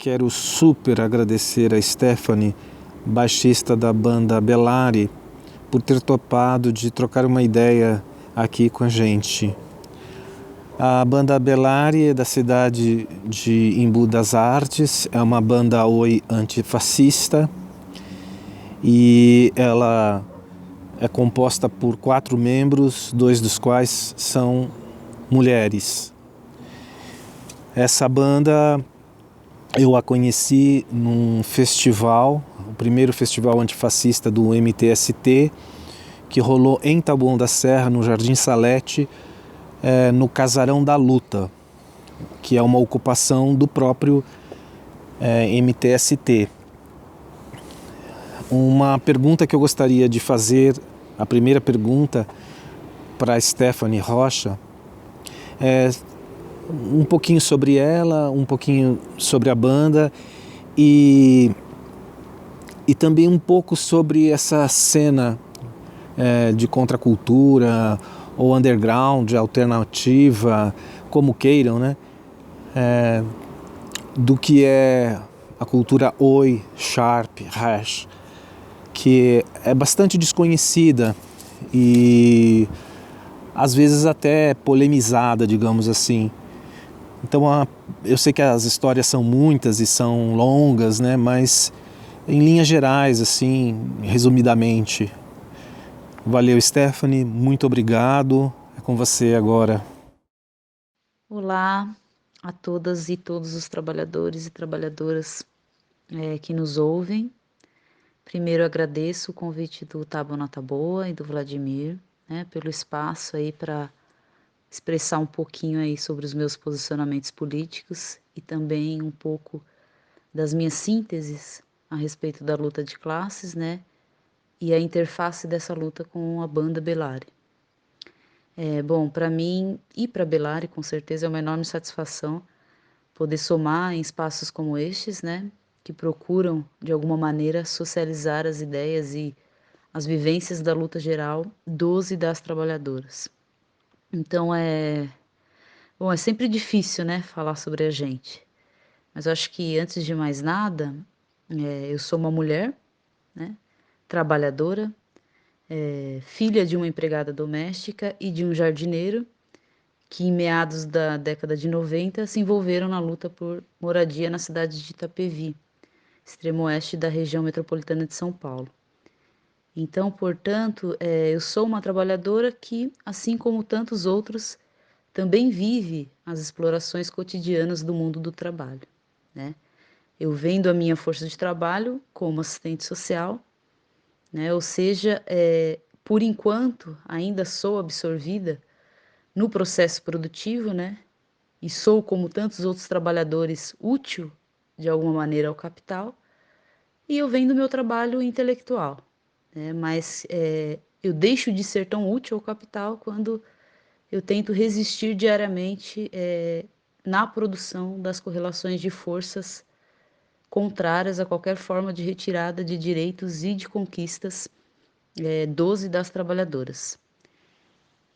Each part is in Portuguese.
Quero super agradecer a Stephanie, baixista da banda Belari, por ter topado de trocar uma ideia aqui com a gente. A banda Belari é da cidade de Embu das Artes, é uma banda oi antifascista e ela é composta por 4 membros, 2 dos quais são mulheres. Essa banda eu a conheci num festival, o primeiro festival antifascista do MTST, que rolou em Taboão da Serra, no Jardim Salete, no Casarão da Luta, que é uma ocupação do próprio MTST. Uma pergunta que eu gostaria de fazer, a primeira pergunta para a Stephanie Rocha, é um pouquinho sobre ela, um pouquinho sobre a banda e também um pouco sobre essa cena de contracultura ou underground, alternativa, como queiram, né? Do que é a cultura oi, sharp, hash, que é bastante desconhecida e às vezes até polemizada, digamos assim. Então eu sei que as histórias são muitas e são longas, né? Mas em linhas gerais, assim, resumidamente. Valeu, Stephanie, muito obrigado. É com você agora. Olá a todas e todos os trabalhadores e trabalhadoras que nos ouvem. Primeiro agradeço o convite do Taboão na Taboa e do Vladimir, né, pelo espaço aí para expressar um pouquinho aí sobre os meus posicionamentos políticos e também um pouco das minhas sínteses a respeito da luta de classes, né, e a interface dessa luta com a banda Belari. Bom, para mim e para Belari, com certeza, é uma enorme satisfação poder somar em espaços como estes, né, que procuram, de alguma maneira, socializar as ideias e as vivências da luta geral dos e das trabalhadoras. Então, bom, é sempre difícil, né, falar sobre a gente, mas eu acho que, antes de mais nada, eu sou uma mulher, né, trabalhadora, filha de uma empregada doméstica e de um jardineiro, que em meados da década de 90 se envolveram na luta por moradia na cidade de Itapevi, extremo oeste da região metropolitana de São Paulo. Então, portanto, eu sou uma trabalhadora que, assim como tantos outros, também vive as explorações cotidianas do mundo do trabalho, né? Eu vendo a minha força de trabalho como assistente social, né? Ou seja, por enquanto, ainda sou absorvida no processo produtivo, né? E sou, como tantos outros trabalhadores, útil de alguma maneira ao capital, e eu venho do meu trabalho intelectual, né? Mas eu deixo de ser tão útil ao capital quando eu tento resistir diariamente na produção das correlações de forças contrárias a qualquer forma de retirada de direitos e de conquistas dos e das trabalhadoras.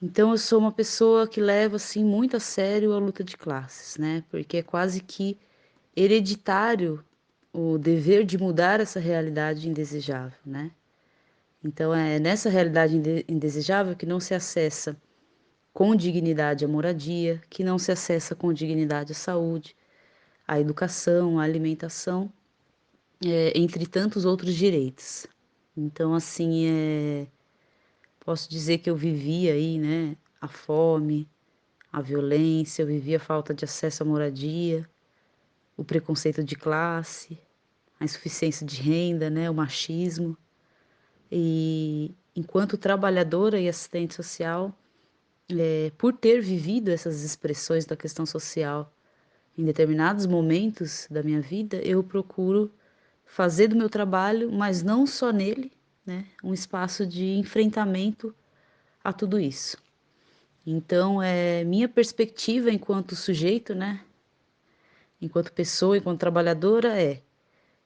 Então eu sou uma pessoa que leva assim muito a sério a luta de classes, né? Porque é quase que hereditário o dever de mudar essa realidade indesejável, né? Então é nessa realidade indesejável que não se acessa com dignidade a moradia, que não se acessa com dignidade a saúde, a educação, a alimentação, entre tantos outros direitos. Então assim, posso dizer que eu vivi aí, né, a fome, a violência, eu vivi a falta de acesso à moradia, o preconceito de classe, a insuficiência de renda, né, o machismo. E enquanto trabalhadora e assistente social, por ter vivido essas expressões da questão social em determinados momentos da minha vida, eu procuro fazer do meu trabalho, mas não só nele, né, um espaço de enfrentamento a tudo isso. Então, minha perspectiva enquanto sujeito, né, enquanto pessoa, enquanto trabalhadora,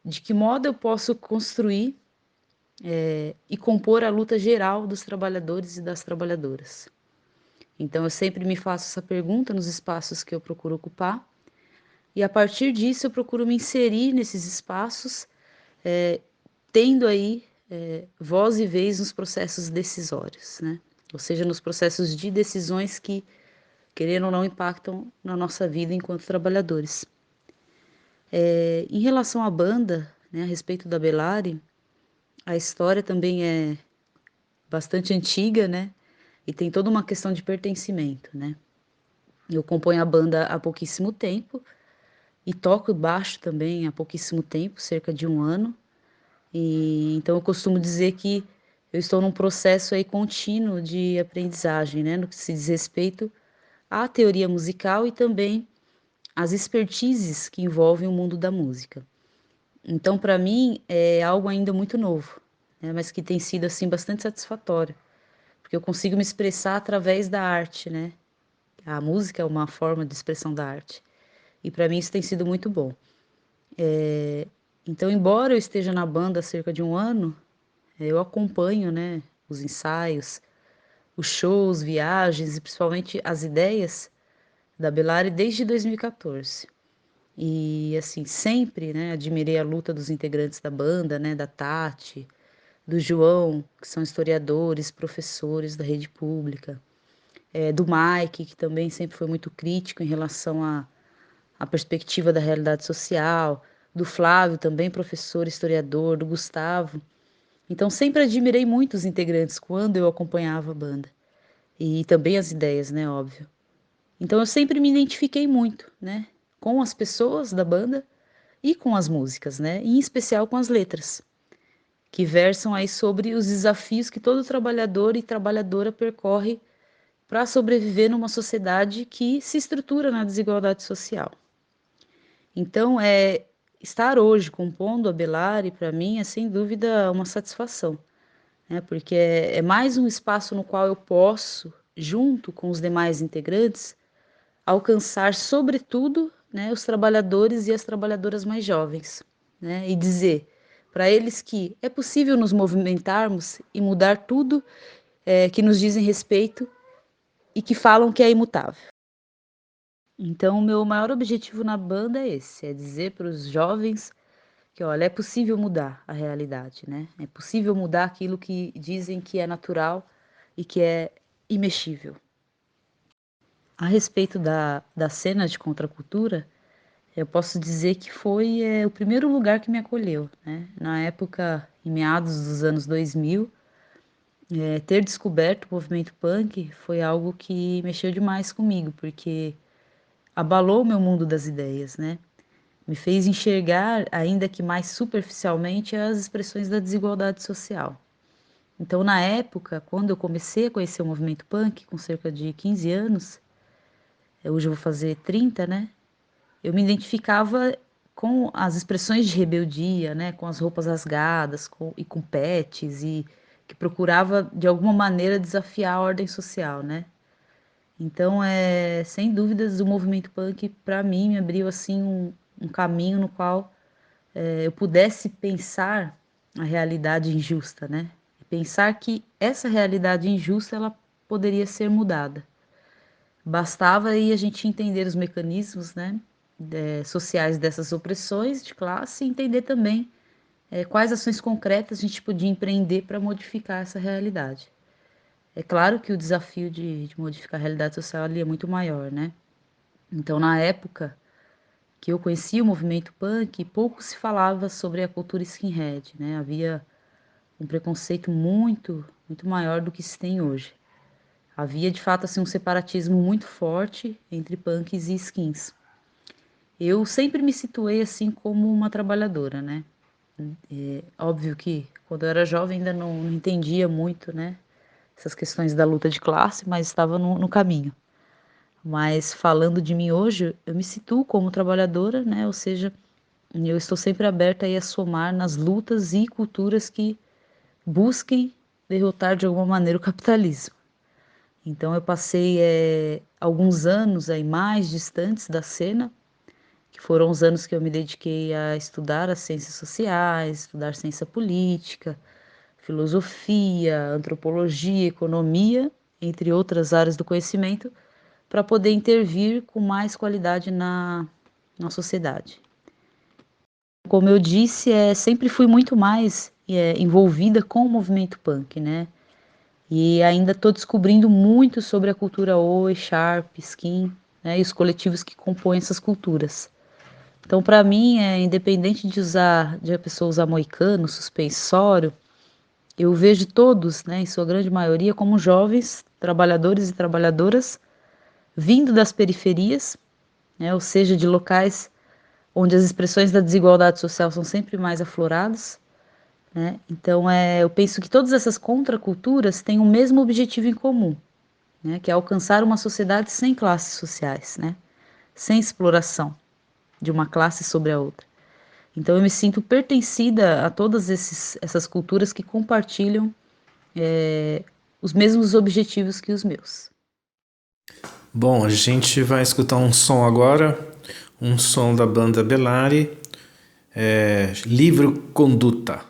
de que modo eu posso construir e compor a luta geral dos trabalhadores e das trabalhadoras. Então, eu sempre me faço essa pergunta nos espaços que eu procuro ocupar e a partir disso eu procuro me inserir nesses espaços, tendo aí voz e vez nos processos decisórios, né? Ou seja, nos processos de decisões que, querendo ou não, impactam na nossa vida enquanto trabalhadores. Em relação à banda, né, a respeito da Belari, a história também é bastante antiga, né? E tem toda uma questão de pertencimento, né? Eu componho a banda há pouquíssimo tempo e toco baixo também há pouquíssimo tempo, cerca de 1 ano. E então eu costumo dizer que eu estou num processo aí contínuo de aprendizagem, né, no que se diz respeito à teoria musical e também às expertises que envolvem o mundo da música. Então, para mim, é algo ainda muito novo, né, mas que tem sido assim bastante satisfatório, porque eu consigo me expressar através da arte, né? A música é uma forma de expressão da arte. E para mim isso tem sido muito bom. Então, embora eu esteja na banda há cerca de 1 ano, eu acompanho, né, os ensaios, os shows, viagens e principalmente as ideias da Belari desde 2014. E assim, sempre, né, admirei a luta dos integrantes da banda, né, da Tati, do João, que são historiadores, professores da rede pública, do Mike, que também sempre foi muito crítico em relação à perspectiva da realidade social, do Flávio, também professor, historiador, do Gustavo. Então sempre admirei muito os integrantes quando eu acompanhava a banda. E também as ideias, né, óbvio. Então eu sempre me identifiquei muito, né, com as pessoas da banda e com as músicas, né, e em especial com as letras, que versam aí sobre os desafios que todo trabalhador e trabalhadora percorre para sobreviver numa sociedade que se estrutura na desigualdade social. Então, estar hoje compondo a Belari, para mim, é sem dúvida uma satisfação, né? Porque é mais um espaço no qual eu posso, junto com os demais integrantes, alcançar, sobretudo, né, os trabalhadores e as trabalhadoras mais jovens, né? E dizer para eles que é possível nos movimentarmos e mudar tudo que nos dizem respeito e que falam que é imutável. Então, o meu maior objetivo na banda é esse, é dizer para os jovens que, olha, é possível mudar a realidade, né? É possível mudar aquilo que dizem que é natural e que é imexível. A respeito da cena de contracultura, eu posso dizer que foi o primeiro lugar que me acolheu, né? Na época, em meados dos anos 2000, ter descoberto o movimento punk foi algo que mexeu demais comigo, porque abalou o meu mundo das ideias, né? Me fez enxergar, ainda que mais superficialmente, as expressões da desigualdade social. Então, na época, quando eu comecei a conhecer o movimento punk, com cerca de 15 anos, hoje eu vou fazer 30, né? Eu me identificava com as expressões de rebeldia, né? Com as roupas rasgadas e com pets, e que procurava, de alguma maneira, desafiar a ordem social, né? Então, sem dúvidas, o movimento punk, para mim, me abriu assim um caminho no qual eu pudesse pensar a realidade injusta, né? E pensar que essa realidade injusta ela poderia ser mudada. Bastava aí a gente entender os mecanismos, né, sociais dessas opressões de classe e entender também quais ações concretas a gente podia empreender para modificar essa realidade. É claro que o desafio de modificar a realidade social ali é muito maior, né? Então, na época que eu conheci o movimento punk, pouco se falava sobre a cultura skinhead, né? Havia um preconceito muito maior do que se tem hoje. Havia, de fato, assim, um separatismo muito forte entre punks e skins. Eu sempre me situei assim como uma trabalhadora, né? Óbvio que quando eu era jovem ainda não entendia muito, né? Essas questões da luta de classe, mas estava no caminho. Mas falando de mim hoje, eu me situo como trabalhadora, né? Ou seja, eu estou sempre aberta aí a somar nas lutas e culturas que busquem derrotar de alguma maneira o capitalismo. Então eu passei alguns anos aí mais distantes da cena, que foram os anos que eu me dediquei a estudar as ciências sociais, estudar ciência política, filosofia, antropologia, economia, entre outras áreas do conhecimento, para poder intervir com mais qualidade na sociedade. Como eu disse, sempre fui muito mais envolvida com o movimento punk, né? E ainda estou descobrindo muito sobre a cultura Oi, Sharp, Skin, né? E os coletivos que compõem essas culturas. Então, para mim, independente de a pessoa usar moicano, suspensório, eu vejo todos, né, em sua grande maioria, como jovens trabalhadores e trabalhadoras vindo das periferias, né, ou seja, de locais onde as expressões da desigualdade social são sempre mais afloradas, né? Então, eu penso que todas essas contraculturas têm o mesmo objetivo em comum, né, que é alcançar uma sociedade sem classes sociais, né, sem exploração de uma classe sobre a outra. Então, eu me sinto pertencida a todas essas culturas que compartilham os mesmos objetivos que os meus. Bom, a gente vai escutar um som agora, um som da banda Bellari, Livro Conduta.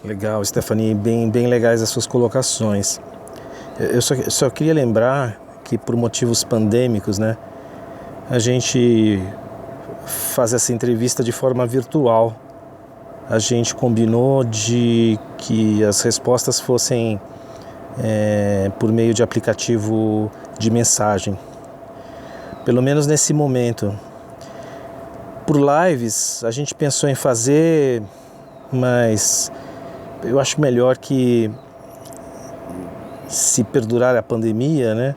Legal, Stephanie, bem legais as suas colocações. Eu só queria lembrar que por motivos pandêmicos, né, a gente faz essa entrevista de forma virtual. A gente combinou de que as respostas fossem por meio de aplicativo de mensagem. Pelo menos nesse momento. Por lives, a gente pensou em fazer, mas eu acho melhor que, se perdurar a pandemia, né,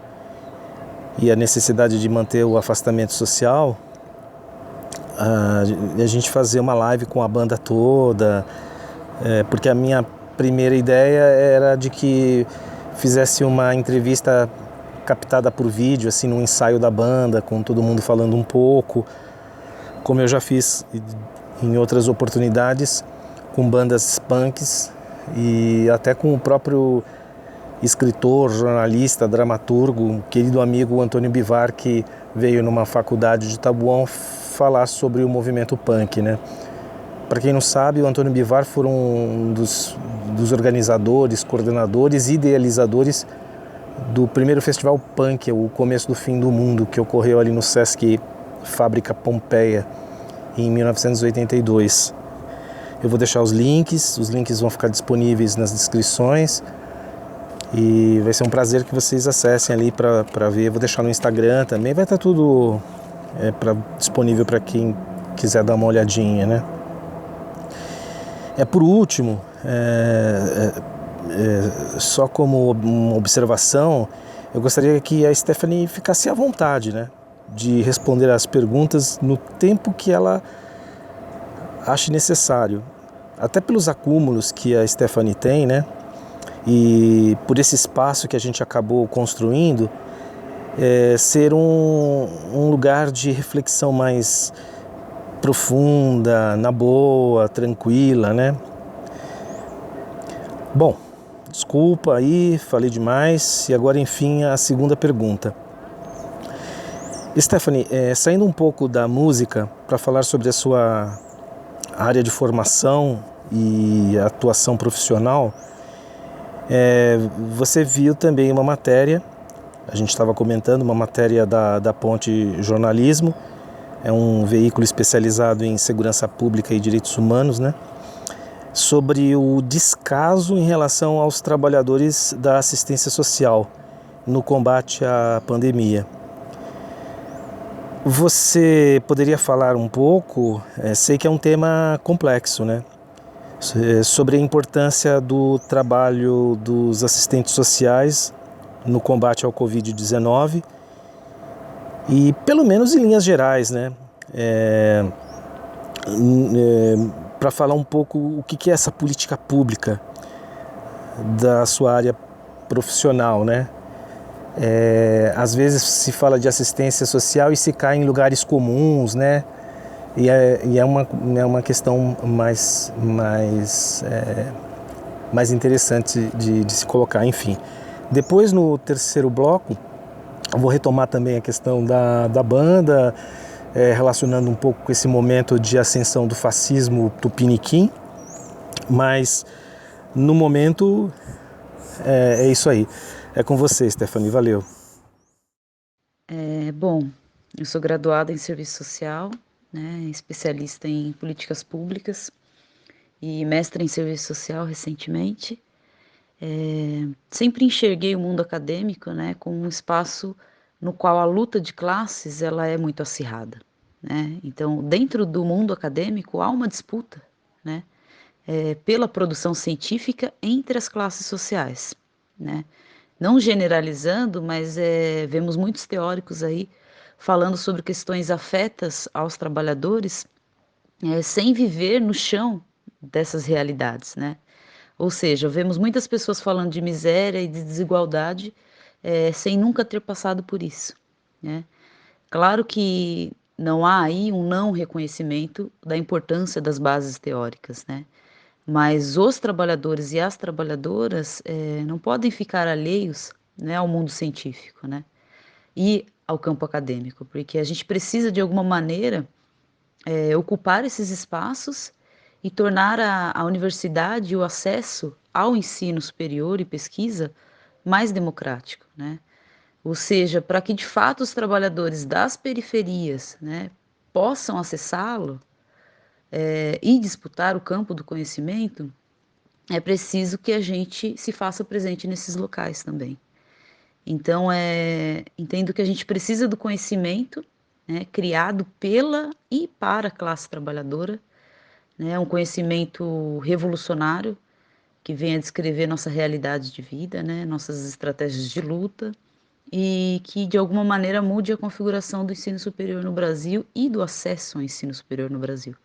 e a necessidade de manter o afastamento social, a gente fazer uma live com a banda toda, porque a minha primeira ideia era de que fizesse uma entrevista captada por vídeo, assim, num ensaio da banda, com todo mundo falando um pouco, como eu já fiz em outras oportunidades, com bandas punks e até com o próprio escritor, jornalista, dramaturgo, um querido amigo Antônio Bivar, que veio numa faculdade de Taboão falar sobre o movimento punk, né? Para quem não sabe, o Antônio Bivar foi um dos organizadores, coordenadores e idealizadores do primeiro festival punk, o Começo do Fim do Mundo, que ocorreu ali no Sesc Fábrica Pompeia, em 1982. Eu vou deixar os links vão ficar disponíveis nas descrições e vai ser um prazer que vocês acessem ali para ver. Eu vou deixar no Instagram também, vai estar tudo disponível para quem quiser dar uma olhadinha, né? Por último, só como uma observação, eu gostaria que a Stephanie ficasse à vontade, né, de responder as perguntas no tempo que ela ache necessário. Até pelos acúmulos que a Stephanie tem, né, e por esse espaço que a gente acabou construindo, ser um lugar de reflexão mais profunda, na boa, tranquila, né? Bom, desculpa aí, falei demais. E agora, enfim, a segunda pergunta. Stephanie, saindo um pouco da música para falar sobre a sua área de formação e atuação profissional, você viu também uma matéria, a gente estava comentando, uma matéria da Ponte Jornalismo, é um veículo especializado em segurança pública e direitos humanos, né? Sobre o descaso em relação aos trabalhadores da assistência social no combate à pandemia. Você poderia falar um pouco, sei que é um tema complexo, né? Sobre a importância do trabalho dos assistentes sociais no combate ao Covid-19 e, pelo menos em linhas gerais, né? Para falar um pouco o que é essa política pública da sua área profissional, né? Às vezes se fala de assistência social e se cai em lugares comuns, né? E é uma questão mais interessante de se colocar, enfim. Depois, no terceiro bloco, eu vou retomar também a questão da banda, relacionando um pouco com esse momento de ascensão do fascismo tupiniquim, mas no momento é isso aí. É com você, Stephanie, valeu. Bom, eu sou graduada em Serviço Social, né, especialista em políticas públicas e mestre em Serviço Social recentemente. Sempre enxerguei o mundo acadêmico, né, como um espaço no qual a luta de classes ela é muito acirrada, né? Então, dentro do mundo acadêmico há uma disputa, né, pela produção científica entre as classes sociais, né? Não generalizando, mas vemos muitos teóricos aí falando sobre questões afetas aos trabalhadores, sem viver no chão dessas realidades, né? Ou seja, vemos muitas pessoas falando de miséria e de desigualdade, sem nunca ter passado por isso, né? Claro que não há aí um não reconhecimento da importância das bases teóricas, né? Mas os trabalhadores e as trabalhadoras não podem ficar alheios, né, ao mundo científico, né? E ao campo acadêmico, porque a gente precisa de alguma maneira ocupar esses espaços e tornar a universidade e o acesso ao ensino superior e pesquisa mais democrático, né? Ou seja, para que de fato os trabalhadores das periferias, né, possam acessá-lo e disputar o campo do conhecimento, é preciso que a gente se faça presente nesses locais também. Então, entendo que a gente precisa do conhecimento, né, criado pela e para a classe trabalhadora, né, um conhecimento revolucionário que venha descrever nossa realidade de vida, né, nossas estratégias de luta e que de alguma maneira mude a configuração do ensino superior no Brasil e do acesso ao ensino superior no Brasil.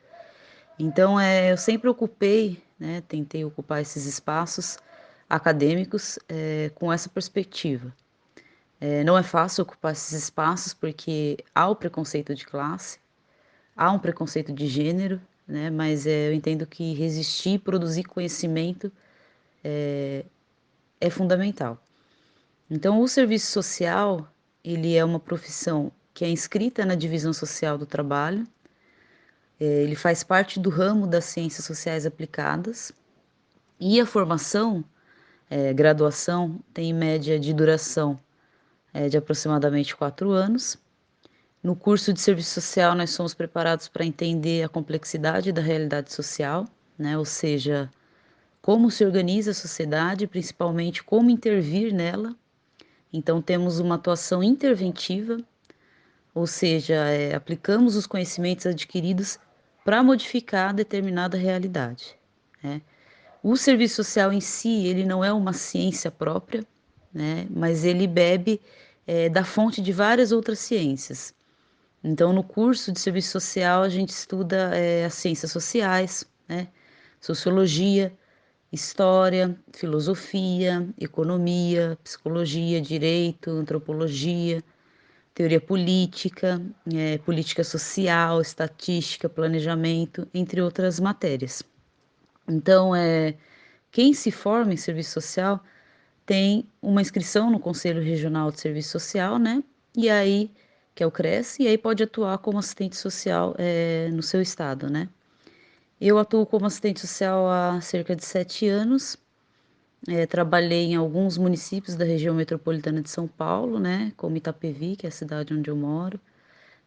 Então, eu sempre ocupei, né, tentei ocupar esses espaços acadêmicos com essa perspectiva. Não é fácil ocupar esses espaços porque há o preconceito de classe, há um preconceito de gênero, né? Mas eu entendo que resistir e produzir conhecimento é fundamental. Então, o serviço social, ele é uma profissão que é inscrita na divisão social do trabalho, ele faz parte do ramo das ciências sociais aplicadas, e a formação, graduação, tem média de duração de aproximadamente 4 anos. No curso de serviço social, nós somos preparados para entender a complexidade da realidade social, né? Ou seja, como se organiza a sociedade, principalmente como intervir nela. Então, temos uma atuação interventiva, ou seja, aplicamos os conhecimentos adquiridos para modificar determinada realidade, né? O serviço social em si, ele não é uma ciência própria, né? Mas ele bebe da fonte de várias outras ciências. Então, no curso de serviço social, a gente estuda as ciências sociais, né? Sociologia, história, filosofia, economia, psicologia, direito, antropologia, teoria política, política social, estatística, planejamento, entre outras matérias. Então, quem se forma em serviço social tem uma inscrição no Conselho Regional de Serviço Social, né? E aí, que é o CRES, e aí pode atuar como assistente social no seu estado, né? Eu atuo como assistente social há cerca de 7 anos. Trabalhei em alguns municípios da região metropolitana de São Paulo, né? Como Itapevi, que é a cidade onde eu moro,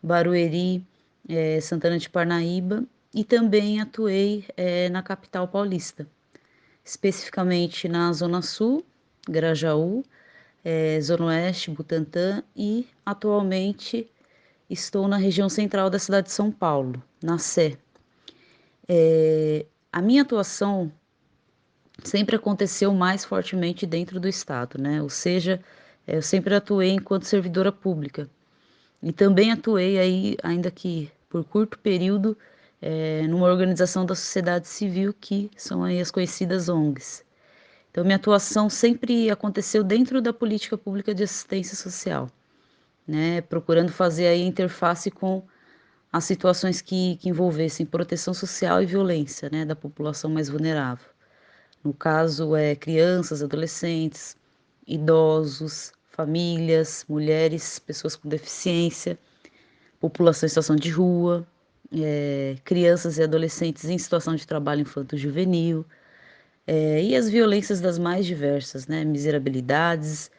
Barueri, Santana de Parnaíba, e também atuei na capital paulista, especificamente na Zona Sul, Grajaú, Zona Oeste, Butantã, e atualmente estou na região central da cidade de São Paulo, na Sé. A minha atuação sempre aconteceu mais fortemente dentro do Estado, né? Ou seja, eu sempre atuei enquanto servidora pública e também atuei aí, ainda que por curto período, numa organização da sociedade civil que são aí as conhecidas ONGs. Então, minha atuação sempre aconteceu dentro da política pública de assistência social, né? Procurando fazer aí interface com as situações que envolvessem proteção social e violência, né, da população mais vulnerável. No caso, crianças, adolescentes, idosos, famílias, mulheres, pessoas com deficiência, população em situação de rua, crianças e adolescentes em situação de trabalho infanto-juvenil, e as violências das mais diversas, né? Miserabilidades,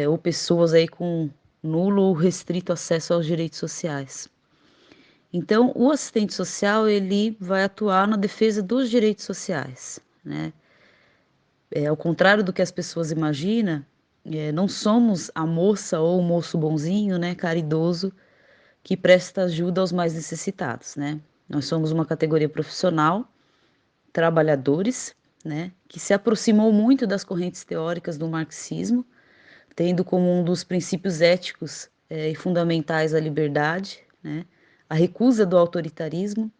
ou pessoas aí com nulo ou restrito acesso aos direitos sociais. Então, o assistente social, ele vai atuar na defesa dos direitos sociais, né? Ao contrário do que as pessoas imaginam, não somos a moça ou o moço bonzinho, né, caridoso, que presta ajuda aos mais necessitados, né? Nós somos uma categoria profissional, trabalhadores, né, que se aproximou muito das correntes teóricas do marxismo, tendo como um dos princípios éticos e fundamentais a liberdade, né, a recusa do autoritarismo,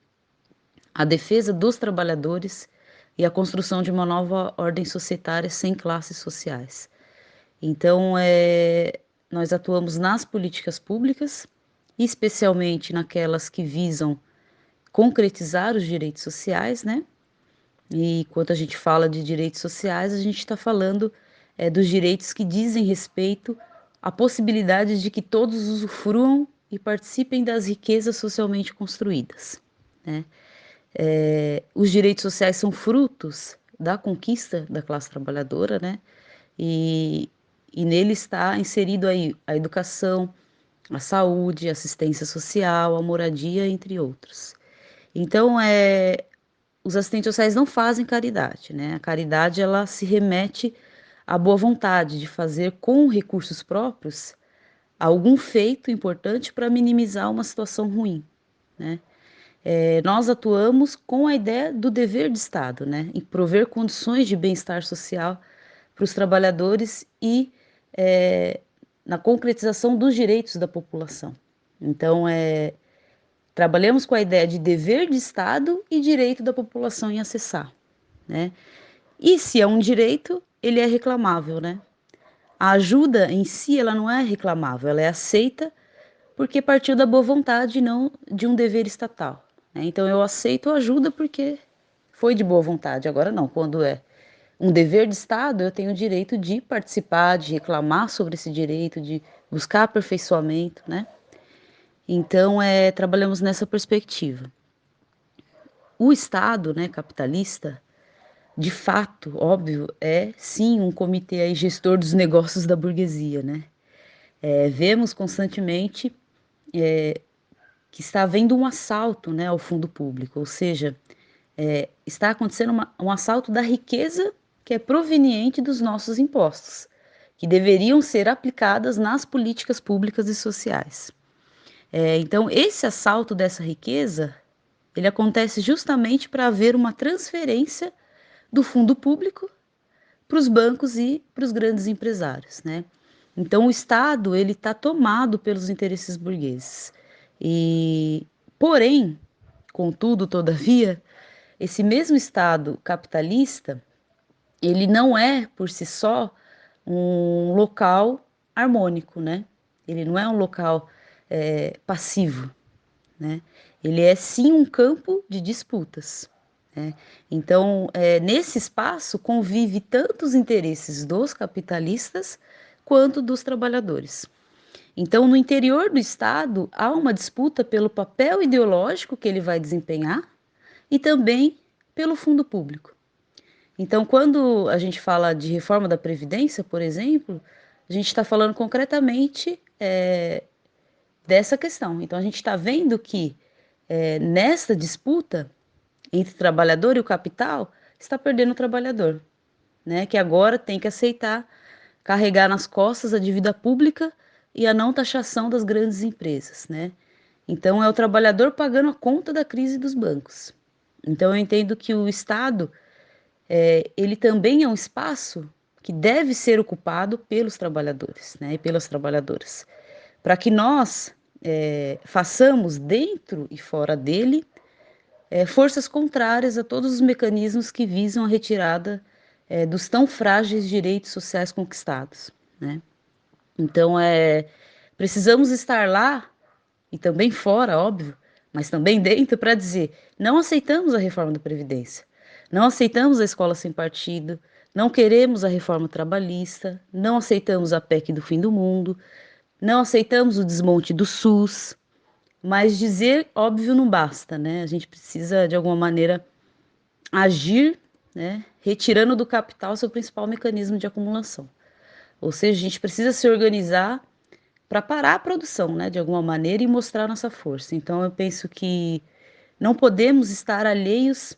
a defesa dos trabalhadores e a construção de uma nova ordem societária sem classes sociais. Então, nós atuamos nas políticas públicas, especialmente naquelas que visam concretizar os direitos sociais, né? E quando a gente fala de direitos sociais, a gente está falando dos direitos que dizem respeito à possibilidade de que todos usufruam e participem das riquezas socialmente construídas, né? Os direitos sociais são frutos da conquista da classe trabalhadora, né? E, e nele está inserido aí a educação, a saúde, a assistência social, a moradia, entre outros. Então, os assistentes sociais não fazem caridade, né? A caridade, ela se remete à boa vontade de fazer com recursos próprios algum feito importante para minimizar uma situação ruim, né? Nós atuamos com a ideia do dever de Estado, né? Em prover condições de bem-estar social para os trabalhadores e na concretização dos direitos da população. Então, trabalhamos com a ideia de dever de Estado e direito da população em acessar, né? E se é um direito, ele é reclamável, né? A ajuda em si, ela não é reclamável, ela é aceita porque partiu da boa vontade e não de um dever estatal, né? Então eu aceito a ajuda porque foi de boa vontade. Agora não, quando é um dever de Estado, eu tenho o direito de participar, de reclamar sobre esse direito, de buscar aperfeiçoamento, né? Então, trabalhamos nessa perspectiva. O Estado, né, capitalista, de fato, óbvio, é sim um comitê aí gestor dos negócios da burguesia, né? Vemos constantemente que está havendo um assalto, né, ao fundo público, ou seja, está acontecendo um assalto da riqueza que é proveniente dos nossos impostos, que deveriam ser aplicadas nas políticas públicas e sociais. Então, esse assalto dessa riqueza, ele acontece justamente para haver uma transferência do fundo público para os bancos e para os grandes empresários, né? Então, o Estado, ele está tomado pelos interesses burgueses. Porém, contudo, todavia, esse mesmo Estado capitalista, ele não é, por si só, um local harmônico, né? Ele não é um local passivo, né? Ele é sim um campo de disputas, né? Então, nesse espaço convive tanto os interesses dos capitalistas quanto dos trabalhadores. Então, no interior do Estado, há uma disputa pelo papel ideológico que ele vai desempenhar e também pelo fundo público. Então, quando a gente fala de reforma da Previdência, por exemplo, a gente está falando concretamente dessa questão. Então, a gente está vendo que nesta disputa entre o trabalhador e o capital, está perdendo o trabalhador, né? Que agora tem que aceitar carregar nas costas a dívida pública e a não taxação das grandes empresas, né? Então, é o trabalhador pagando a conta da crise dos bancos. Então, eu entendo que o Estado, ele também é um espaço que deve ser ocupado pelos trabalhadores, né? E pelas trabalhadoras, para que nós façamos dentro e fora dele forças contrárias a todos os mecanismos que visam a retirada dos tão frágeis direitos sociais conquistados, né? Então, precisamos estar lá e também fora, óbvio, mas também dentro para dizer: não aceitamos a reforma da Previdência, não aceitamos a escola sem partido, não queremos a reforma trabalhista, não aceitamos a PEC do fim do mundo, não aceitamos o desmonte do SUS. Mas dizer, óbvio, não basta, né? A gente precisa, de alguma maneira, agir, né? Retirando do capital seu principal mecanismo de acumulação. Ou seja, a gente precisa se organizar para parar a produção, né? De alguma maneira e mostrar nossa força. Então, eu penso que não podemos estar alheios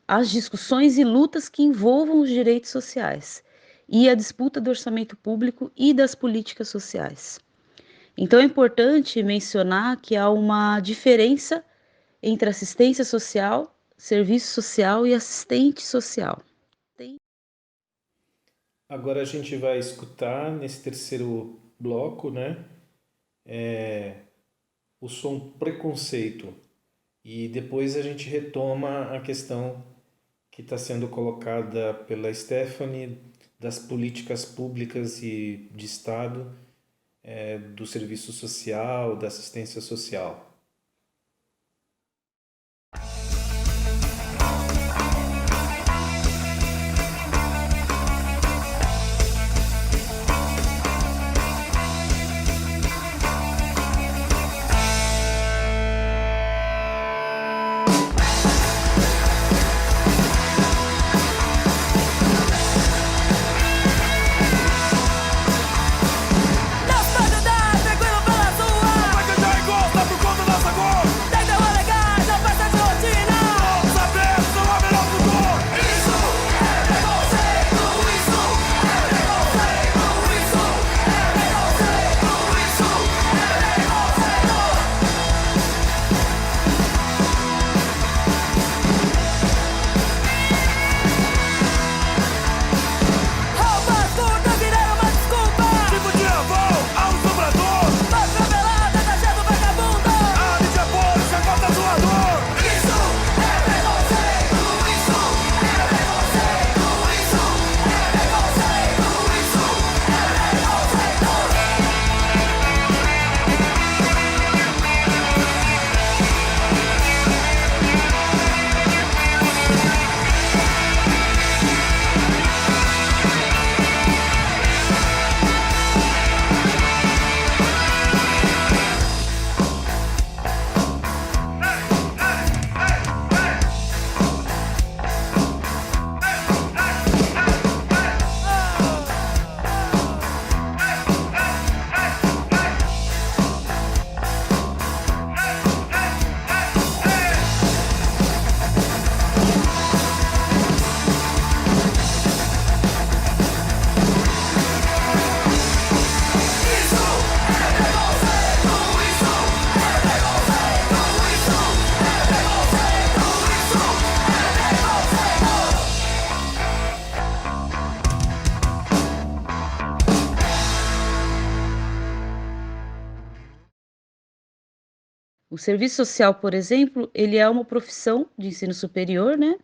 às discussões e lutas que envolvam os direitos sociais e a disputa do orçamento público e das políticas sociais. Então é importante mencionar que há uma diferença entre assistência social, serviço social e assistente social. Agora a gente vai escutar nesse terceiro bloco, né, o som Preconceito. E depois a gente retoma a questão que está sendo colocada pela Stephanie das políticas públicas e de Estado, do serviço social, da assistência social. Tranquilo pela sua, vai que já gosta por conta da O serviço social, por exemplo, ele é uma profissão de ensino superior, né?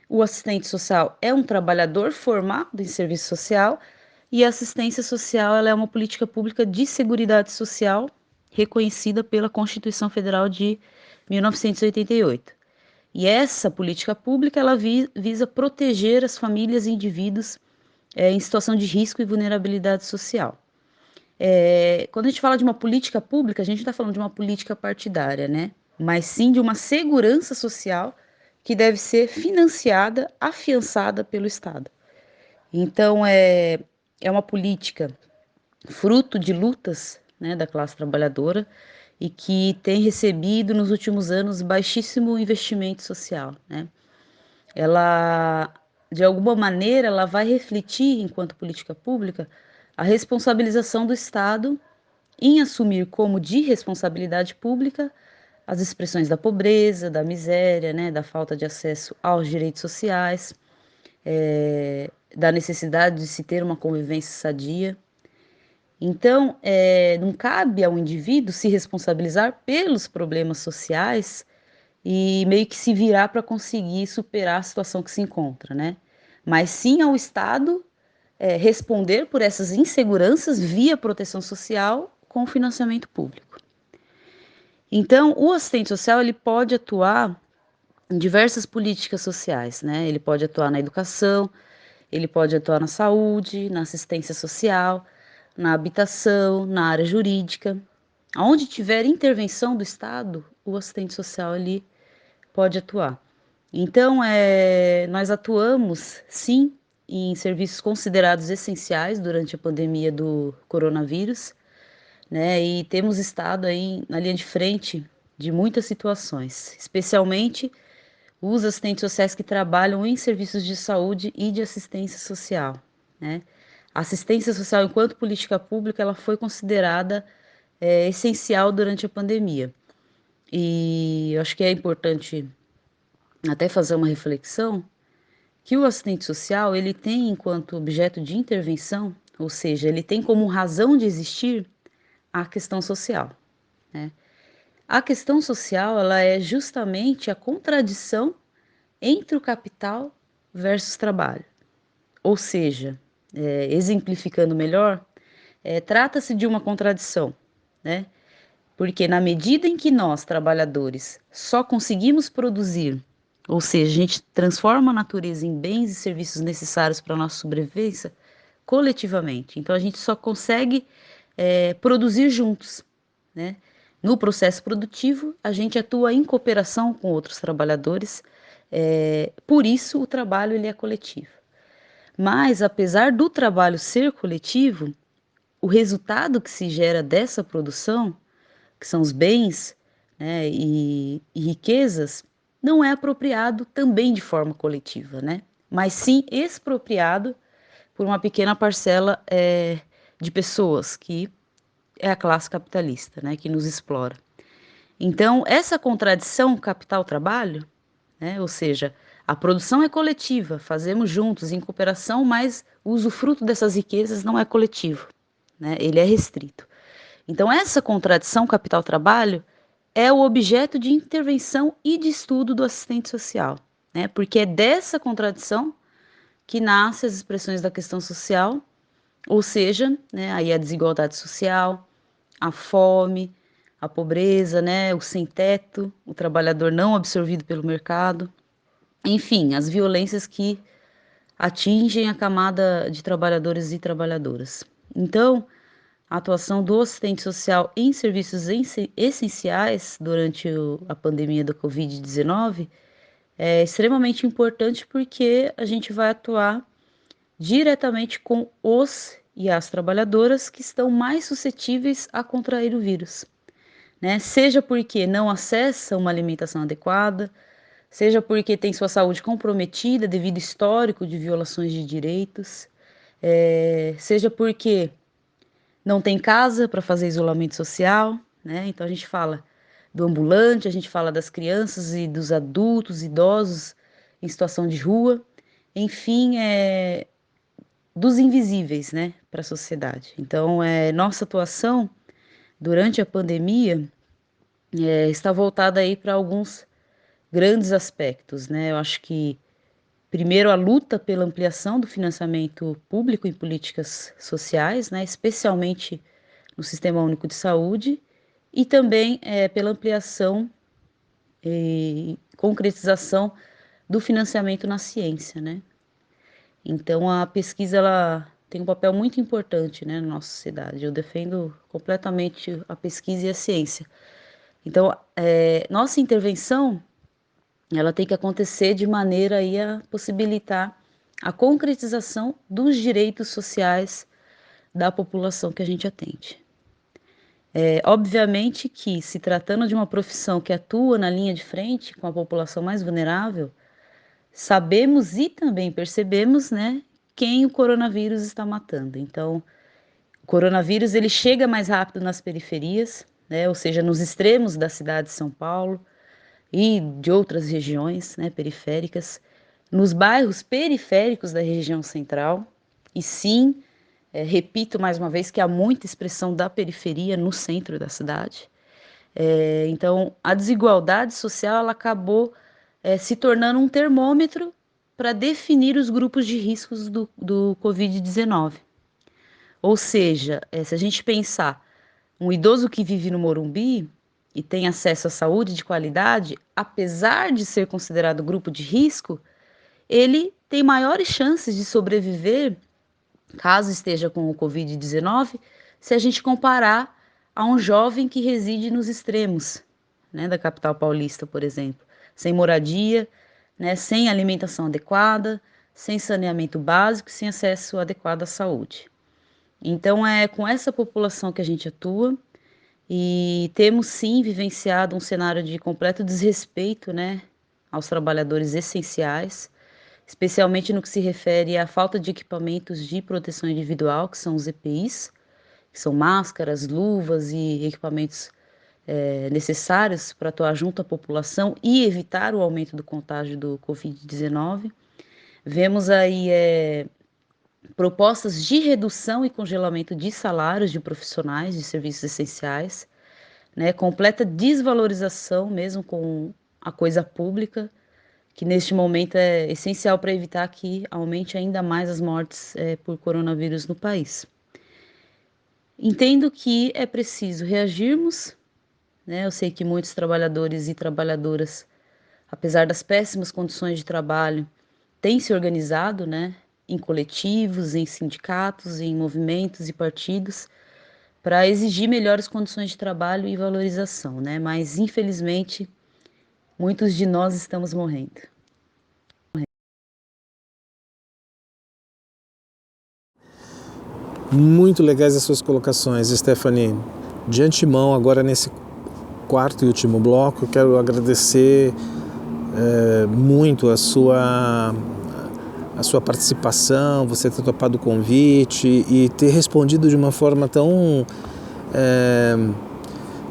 O assistente social é um trabalhador formado em serviço social e a assistência social ela é uma política pública de seguridade social reconhecida pela Constituição Federal de 1988. E essa política pública ela visa proteger as famílias e indivíduos em situação de risco e vulnerabilidade social. Quando a gente fala de uma política pública, a gente está falando de uma política partidária, né? Mas sim de uma segurança social que deve ser financiada, afiançada pelo Estado. Então, é uma política fruto de lutas, né, da classe trabalhadora e que tem recebido nos últimos anos baixíssimo investimento social, né? Ela, de alguma maneira, ela vai refletir, enquanto política pública, a responsabilização do Estado em assumir como de responsabilidade pública as expressões da pobreza, da miséria, né, da falta de acesso aos direitos sociais, da necessidade de se ter uma convivência sadia. Então, não cabe ao indivíduo se responsabilizar pelos problemas sociais e meio que se virar para conseguir superar a situação que se encontra, né? Mas sim ao Estado responder por essas inseguranças via proteção social com financiamento público. Então, o assistente social ele pode atuar em diversas políticas sociais, né? Ele pode atuar na educação, ele pode atuar na saúde, na assistência social, na habitação, na área jurídica. Aonde tiver intervenção do Estado, o assistente social ele pode atuar. Então, nós atuamos, sim, em serviços considerados essenciais durante a pandemia do coronavírus, né? E temos estado aí na linha de frente de muitas situações, especialmente os assistentes sociais que trabalham em serviços de saúde e de assistência social, né? A assistência social, enquanto política pública, ela foi considerada essencial durante a pandemia. E eu acho que é importante até fazer uma reflexão que o assistente social ele tem enquanto objeto de intervenção, ou seja, ele tem como razão de existir a questão social, né? A questão social ela é justamente a contradição entre o capital versus trabalho. Ou seja, exemplificando melhor, trata-se de uma contradição, né? Porque na medida em que nós, trabalhadores, só conseguimos produzir, ou seja, a gente transforma a natureza em bens e serviços necessários para a nossa sobrevivência coletivamente. Então a gente só consegue produzir juntos, né? No processo produtivo, a gente atua em cooperação com outros trabalhadores, por isso o trabalho ele é coletivo. Mas, apesar do trabalho ser coletivo, o resultado que se gera dessa produção, que são os bens, né, e riquezas, não é apropriado também de forma coletiva, né? Mas sim expropriado por uma pequena parcela de pessoas, que é a classe capitalista, né, que nos explora. Então, essa contradição capital-trabalho, né, ou seja, a produção é coletiva, fazemos juntos, em cooperação, mas o usufruto dessas riquezas não é coletivo, né, ele é restrito. Então, essa contradição capital-trabalho é o objeto de intervenção e de estudo do assistente social, né, porque é dessa contradição que nascem as expressões da questão social, ou seja, né, aí a desigualdade social, a fome, a pobreza, né, o sem-teto, o trabalhador não absorvido pelo mercado, enfim, as violências que atingem a camada de trabalhadores e trabalhadoras. Então, a atuação do assistente social em serviços essenciais durante a pandemia da Covid-19 é extremamente importante porque a gente vai atuar diretamente com os e as trabalhadoras que estão mais suscetíveis a contrair o vírus, né? Seja porque não acessam uma alimentação adequada, seja porque tem sua saúde comprometida devido ao histórico de violações de direitos, seja porque não tem casa para fazer isolamento social, né? Então a gente fala do ambulante, a gente fala das crianças e dos adultos, idosos em situação de rua, enfim, dos invisíveis, né, para a sociedade. Então, nossa atuação durante a pandemia está voltada aí para alguns grandes aspectos, né? Eu acho que, primeiro, a luta pela ampliação do financiamento público em políticas sociais, né? Especialmente no Sistema Único de Saúde, e também pela ampliação e concretização do financiamento na ciência, né? Então, a pesquisa ela tem um papel muito importante, né, na nossa sociedade. Eu defendo completamente a pesquisa e a ciência. Então, nossa intervenção ela tem que acontecer de maneira aí a possibilitar a concretização dos direitos sociais da população que a gente atende. Obviamente que, se tratando de uma profissão que atua na linha de frente com a população mais vulnerável, sabemos e também percebemos, né, quem o coronavírus está matando. Então, o coronavírus ele chega mais rápido nas periferias, né, ou seja, nos extremos da cidade de São Paulo e de outras regiões, né, periféricas, nos bairros periféricos da região central. E sim, repito mais uma vez que há muita expressão da periferia no centro da cidade. Então, a desigualdade social ela acabou se tornando um termômetro para definir os grupos de riscos do Covid-19. Ou seja, se a gente pensar um idoso que vive no Morumbi e tem acesso à saúde de qualidade, apesar de ser considerado grupo de risco, ele tem maiores chances de sobreviver, caso esteja com o Covid-19, se a gente comparar a um jovem que reside nos extremos, né, da capital paulista, por exemplo, sem moradia, né, sem alimentação adequada, sem saneamento básico, sem acesso adequado à saúde. Então, é com essa população que a gente atua e temos sim vivenciado um cenário de completo desrespeito, né, aos trabalhadores essenciais, especialmente no que se refere à falta de equipamentos de proteção individual, que são os EPIs, que são máscaras, luvas e equipamentos necessários para atuar junto à população e evitar o aumento do contágio do Covid-19. Vemos aí propostas de redução e congelamento de salários de profissionais de serviços essenciais, né, completa desvalorização mesmo com a coisa pública, que neste momento é essencial para evitar que aumente ainda mais as mortes por coronavírus no país. Entendo que é preciso reagirmos, né? Eu sei que muitos trabalhadores e trabalhadoras, apesar das péssimas condições de trabalho, têm se organizado, né, em coletivos, em sindicatos, em movimentos e partidos, para exigir melhores condições de trabalho e valorização, né? Mas, infelizmente, muitos de nós estamos morrendo. Muito legais as suas colocações, Stephanie. De antemão, agora nesse quarto e último bloco, eu quero agradecer muito a sua participação, você ter topado o convite e ter respondido de uma forma tão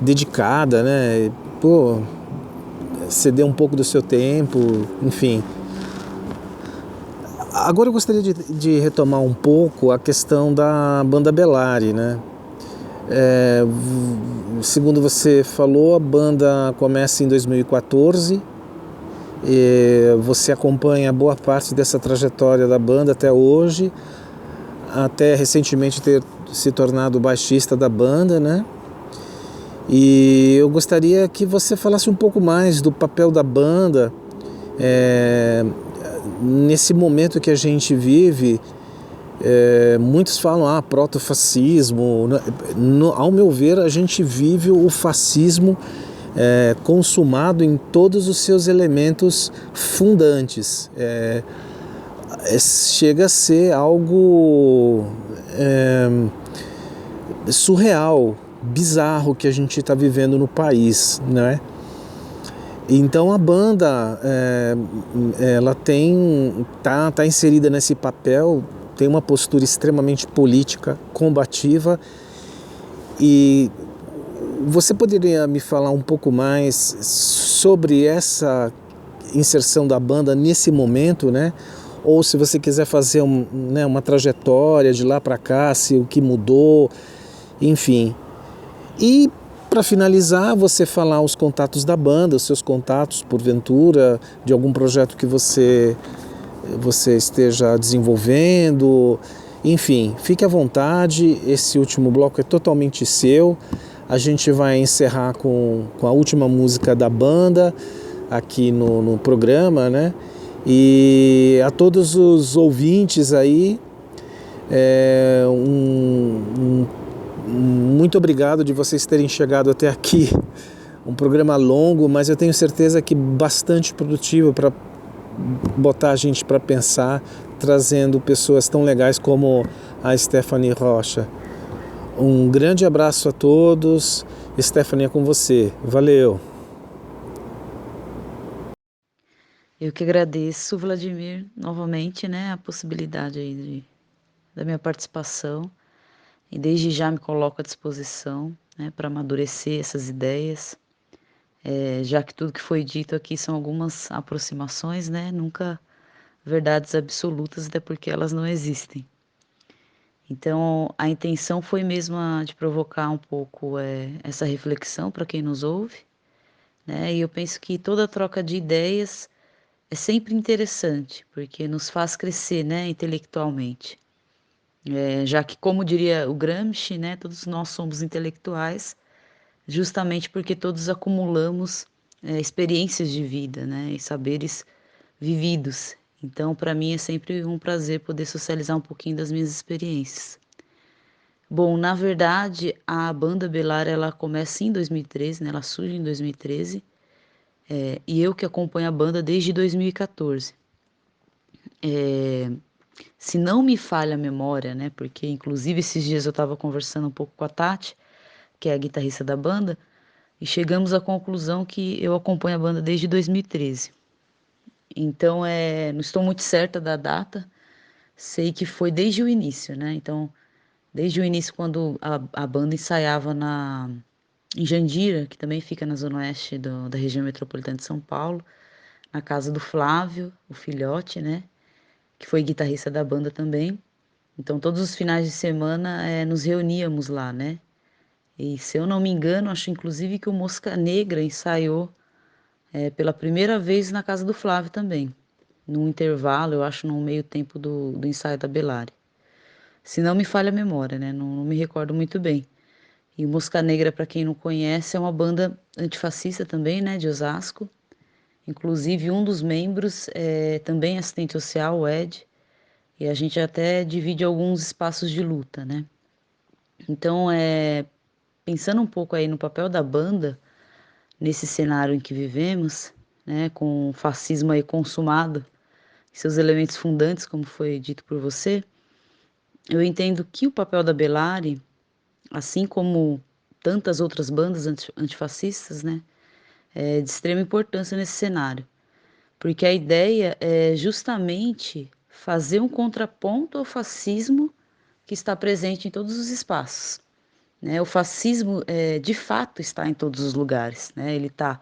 dedicada, né? Pô, ceder um pouco do seu tempo, enfim. Agora eu gostaria de retomar um pouco a questão da banda Belari, né? Segundo você falou, a banda começa em 2014 e você acompanha boa parte dessa trajetória da banda até hoje, até recentemente ter se tornado baixista da banda, né? E eu gostaria que você falasse um pouco mais do papel da banda nesse momento que a gente vive. Muitos falam protofascismo. Ao meu ver, a gente vive o fascismo consumado em todos os seus elementos fundantes. Chega a ser algo surreal, bizarro que a gente está vivendo no país, né? Então a banda ela tá inserida nesse papel, tem uma postura extremamente política, combativa. E você poderia me falar um pouco mais sobre essa inserção da banda nesse momento, né? Ou se você quiser fazer uma trajetória de lá para cá, se o que mudou, enfim. E para finalizar, você falar os contatos da banda, os seus contatos, porventura, de algum projeto que você esteja desenvolvendo. Enfim, fique à vontade, esse último bloco é totalmente seu. A gente vai encerrar com a última música da banda aqui no programa, né? E a todos os ouvintes aí, muito obrigado de vocês terem chegado até aqui. Um programa longo, mas eu tenho certeza que bastante produtivo para botar a gente para pensar, trazendo pessoas tão legais como a Stephanie Rocha. Um grande abraço a todos. Stephanie, é com você. Valeu. Eu que agradeço, Vladimir, novamente, né, a possibilidade aí da minha participação. E desde já me coloco à disposição, né, para amadurecer essas ideias. Já que tudo que foi dito aqui são algumas aproximações, né, nunca verdades absolutas, até porque elas não existem. Então, a intenção foi mesmo a de provocar um pouco essa reflexão para quem nos ouve, né? E eu penso que toda troca de ideias é sempre interessante, porque nos faz crescer, né, intelectualmente. Já que, como diria o Gramsci, né, todos nós somos intelectuais, justamente porque todos acumulamos experiências de vida, né, e saberes vividos. Então, para mim é sempre um prazer poder socializar um pouquinho das minhas experiências. Bom, na verdade, a banda Belar ela começa em 2013, né? Ela surge em 2013, e eu que acompanho a banda desde 2014. Se não me falha a memória, né? Porque inclusive esses dias eu estava conversando um pouco com a Tati, que é a guitarrista da banda, e chegamos à conclusão que eu acompanho a banda desde 2013. Então, não estou muito certa da data, sei que foi desde o início, né? Então, desde o início, quando a banda ensaiava em Jandira, que também fica na zona oeste da região metropolitana de São Paulo, na casa do Flávio, o filhote, né? Que foi guitarrista da banda também. Então, todos os finais de semana nos reuníamos lá, né? E se eu não me engano, acho inclusive que o Mosca Negra ensaiou pela primeira vez na casa do Flávio também, num intervalo, eu acho, no meio tempo do ensaio da Belari. Se não me falha a memória, né? Não me recordo muito bem. E o Mosca Negra, para quem não conhece, é uma banda antifascista também, né, de Osasco. Inclusive, um dos membros é também assistente social, o Ed, e a gente até divide alguns espaços de luta, né? Então, pensando um pouco aí no papel da banda, nesse cenário em que vivemos, né, com o fascismo aí consumado, seus elementos fundantes, como foi dito por você, eu entendo que o papel da Belari, assim como tantas outras bandas antifascistas, né, é de extrema importância nesse cenário, porque a ideia é justamente fazer um contraponto ao fascismo que está presente em todos os espaços, né? O fascismo, de fato, está em todos os lugares, né? Ele está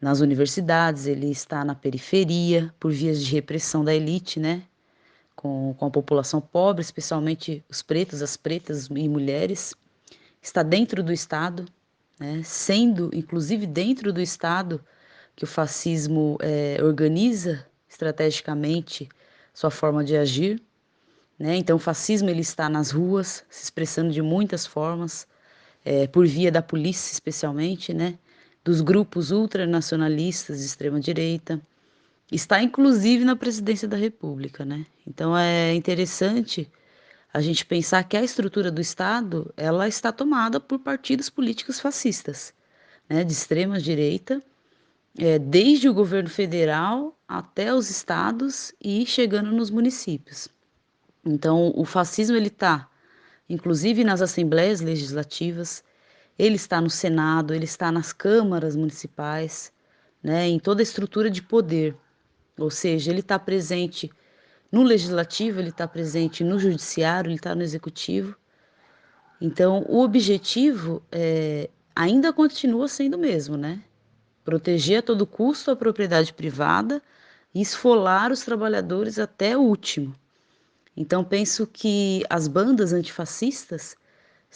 nas universidades, ele está na periferia, por vias de repressão da elite, né? Com a população pobre, especialmente os pretos, as pretas e mulheres, está dentro do Estado, né? Sendo, inclusive, dentro do Estado que o fascismo organiza estrategicamente sua forma de agir, né? Então, o fascismo ele está nas ruas, se expressando de muitas formas, por via da polícia, especialmente, né? Dos grupos ultranacionalistas de extrema direita, está inclusive na presidência da República, né? Então é interessante a gente pensar que a estrutura do Estado ela está tomada por partidos políticos fascistas, né? De extrema direita, desde o governo federal até os estados e chegando nos municípios. Então o fascismo ele está, inclusive nas assembleias legislativas, ele está no Senado, ele está nas câmaras municipais, né? Em toda a estrutura de poder. Ou seja, ele está presente no legislativo, ele está presente no judiciário, ele está no executivo. Então, o objetivo ainda continua sendo o mesmo, né? Proteger a todo custo a propriedade privada e esfolar os trabalhadores até o último. Então, penso que as bandas antifascistas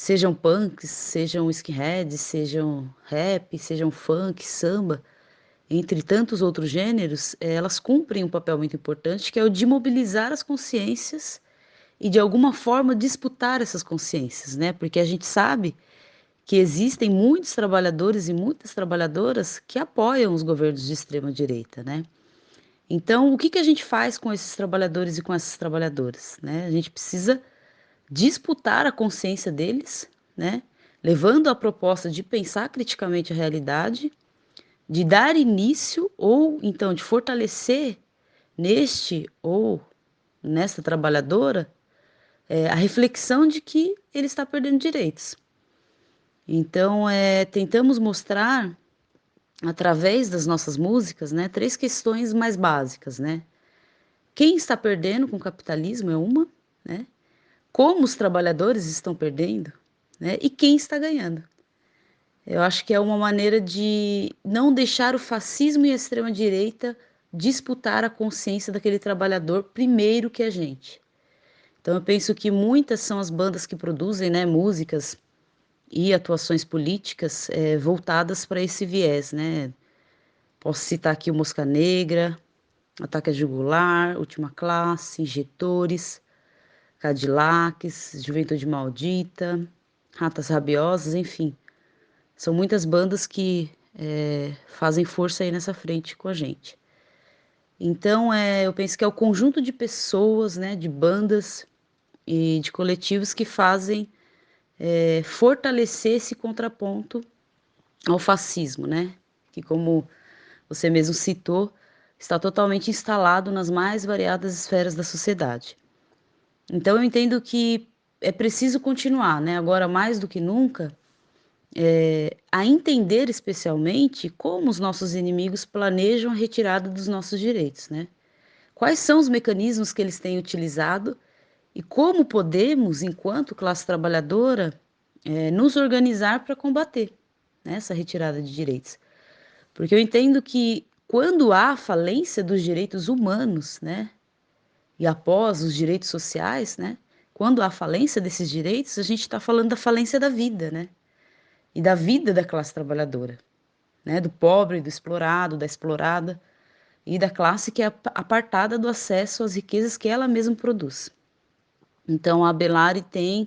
sejam punks, sejam skinheads, sejam rap, sejam funk, samba, entre tantos outros gêneros, elas cumprem um papel muito importante, que é o de mobilizar as consciências e, de alguma forma, disputar essas consciências, né? Porque a gente sabe que existem muitos trabalhadores e muitas trabalhadoras que apoiam os governos de extrema direita, né? Então, o que que a gente faz com esses trabalhadores e com essas trabalhadoras, né? A gente precisa disputar a consciência deles, né? Levando a proposta de pensar criticamente a realidade, de dar início ou então de fortalecer neste ou nesta trabalhadora a reflexão de que ele está perdendo direitos. Então, tentamos mostrar através das nossas músicas, né, três questões mais básicas, né? Quem está perdendo com o capitalismo é uma, né? Como os trabalhadores estão perdendo, né? E quem está ganhando. Eu acho que é uma maneira de não deixar o fascismo e a extrema-direita disputar a consciência daquele trabalhador primeiro que a gente. Então eu penso que muitas são as bandas que produzem, né, músicas e atuações políticas voltadas para esse viés, né? Posso citar aqui o Mosca Negra, Ataque a Jugular, Última Classe, Injetores, Cadillacs, Juventude Maldita, Ratas Rabiosas, enfim. São muitas bandas que fazem força aí nessa frente com a gente. Então, eu penso que é o conjunto de pessoas, né, de bandas e de coletivos que fazem fortalecer esse contraponto ao fascismo, né? Que, como você mesmo citou, está totalmente instalado nas mais variadas esferas da sociedade. Então, eu entendo que é preciso continuar, né? Agora, mais do que nunca, a entender especialmente como os nossos inimigos planejam a retirada dos nossos direitos, né? Quais são os mecanismos que eles têm utilizado e como podemos, enquanto classe trabalhadora, nos organizar para combater, né, essa retirada de direitos. Porque eu entendo que quando há falência dos direitos humanos, né, e após os direitos sociais, né, quando há falência desses direitos, a gente está falando da falência da vida, né, e da vida da classe trabalhadora, né, do pobre, do explorado, da explorada e da classe que é apartada do acesso às riquezas que ela mesma produz. Então, a Abelari tem,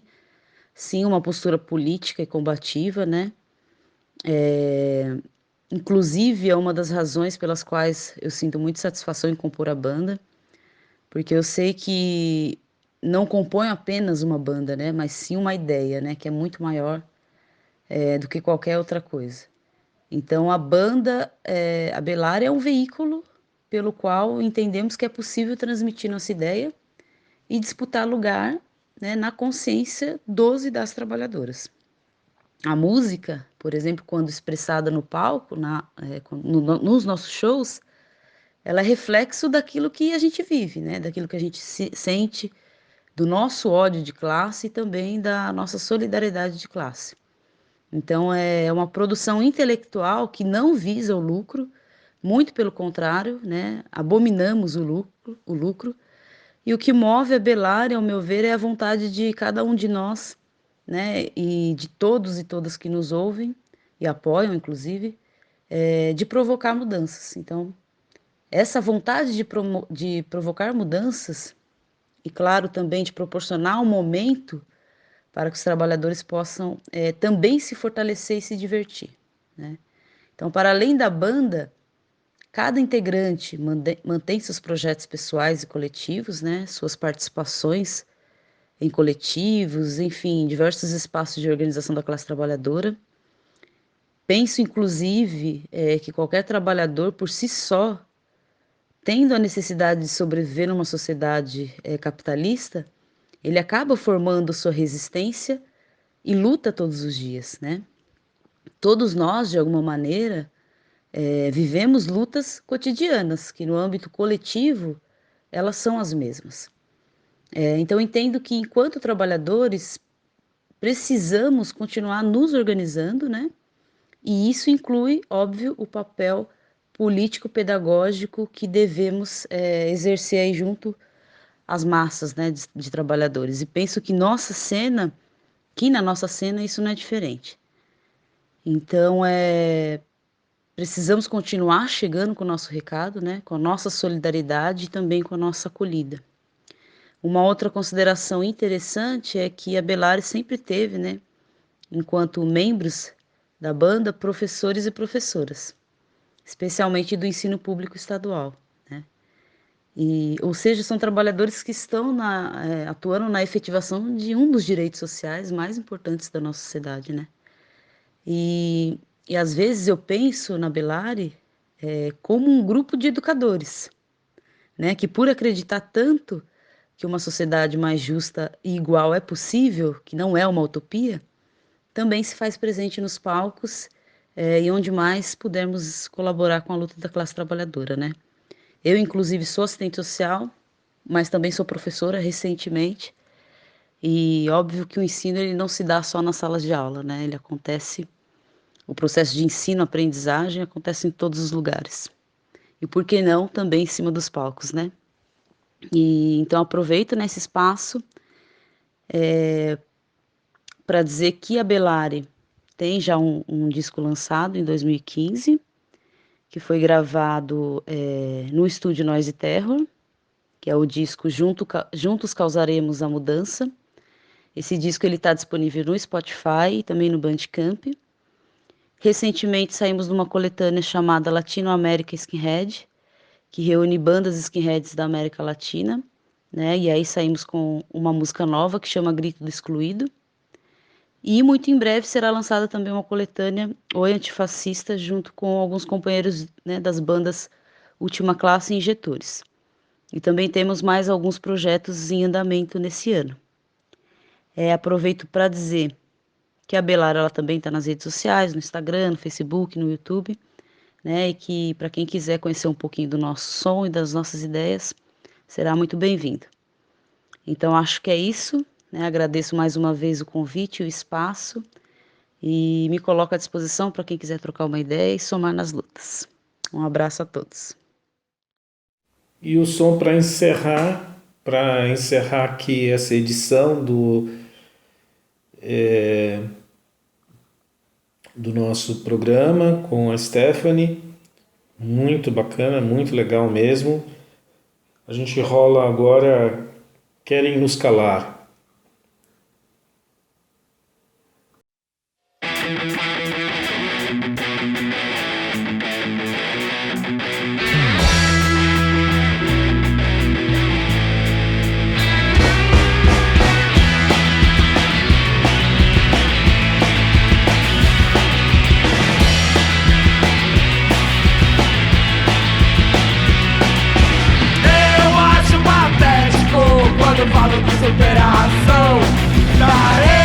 sim, uma postura política e combativa, né? Inclusive, é uma das razões pelas quais eu sinto muita satisfação em compor a banda, porque eu sei que não compõe apenas uma banda, né? Mas sim uma ideia, né? Que é muito maior do que qualquer outra coisa. Então, a banda, a Bellar é um veículo pelo qual entendemos que é possível transmitir nossa ideia e disputar lugar, né, na consciência dos e das trabalhadoras. A música, por exemplo, quando expressada no palco, nos nossos shows, ela é reflexo daquilo que a gente vive, né, daquilo que a gente sente, do nosso ódio de classe e também da nossa solidariedade de classe. Então, é uma produção intelectual que não visa o lucro, muito pelo contrário, né? Abominamos o lucro. E o que move a Belar, ao meu ver, é a vontade de cada um de nós, né? E de todos e todas que nos ouvem e apoiam, inclusive, de provocar mudanças. Então, essa vontade de provocar mudanças e, claro, também de proporcionar um momento para que os trabalhadores possam também se fortalecer e se divertir, né? Então, para além da banda, cada integrante mantém seus projetos pessoais e coletivos, né? Suas participações em coletivos, enfim, diversos espaços de organização da classe trabalhadora. Penso, inclusive, que qualquer trabalhador, por si só, tendo a necessidade de sobreviver numa sociedade capitalista, ele acaba formando sua resistência e luta todos os dias, né? Todos nós, de alguma maneira, vivemos lutas cotidianas, que no âmbito coletivo, elas são as mesmas. Então, entendo que, enquanto trabalhadores, precisamos continuar nos organizando, né? E isso inclui, óbvio, o papel político-pedagógico que devemos exercer aí junto às massas, né, de trabalhadores. E penso que nossa cena Aqui na nossa cena isso não é diferente. Então, precisamos continuar chegando com o nosso recado, né? Com a nossa solidariedade e também com a nossa acolhida. Uma outra consideração interessante é que a Belari sempre teve, né, enquanto membros da banda, professores e professoras, especialmente do ensino público estadual, né? Ou seja, são trabalhadores que estão atuando na efetivação de um dos direitos sociais mais importantes da nossa sociedade, né? E, e às vezes eu penso na Belari como um grupo de educadores, né? Que por acreditar tanto que uma sociedade mais justa e igual é possível, que não é uma utopia, também se faz presente nos palcos e onde mais pudermos colaborar com a luta da classe trabalhadora, né? Eu, inclusive, sou assistente social, mas também sou professora recentemente, e óbvio que o ensino ele não se dá só nas salas de aula, né? O processo de ensino-aprendizagem acontece em todos os lugares. E por que não também em cima dos palcos, né? E então aproveito nesse espaço para dizer que a Belari tem já um disco lançado em 2015, que foi gravado no estúdio Noise Terror, que é o disco Juntos Causaremos a Mudança. Esse disco está disponível no Spotify e também no Bandcamp. Recentemente saímos de uma coletânea chamada Latinoamérica Skinhead, que reúne bandas skinheads da América Latina, né? E aí saímos com uma música nova que chama Grito do Excluído. E muito em breve será lançada também uma coletânea Oi Antifascista, junto com alguns companheiros, né, das bandas Última Classe e Injetores. E também temos mais alguns projetos em andamento nesse ano. Aproveito para dizer que a Belari ela também está nas redes sociais, no Instagram, no Facebook, no YouTube, né? E que para quem quiser conhecer um pouquinho do nosso som e das nossas ideias, será muito bem-vindo. Então acho que é isso. Né? Agradeço mais uma vez o convite, o espaço e me coloco à disposição para quem quiser trocar uma ideia e somar nas lutas. Um abraço a todos. E o som para encerrar aqui essa edição do nosso programa com a Stephanie, muito bacana, muito legal mesmo. A gente rola agora Querem Nos Calar. Eu falo de superação da areia.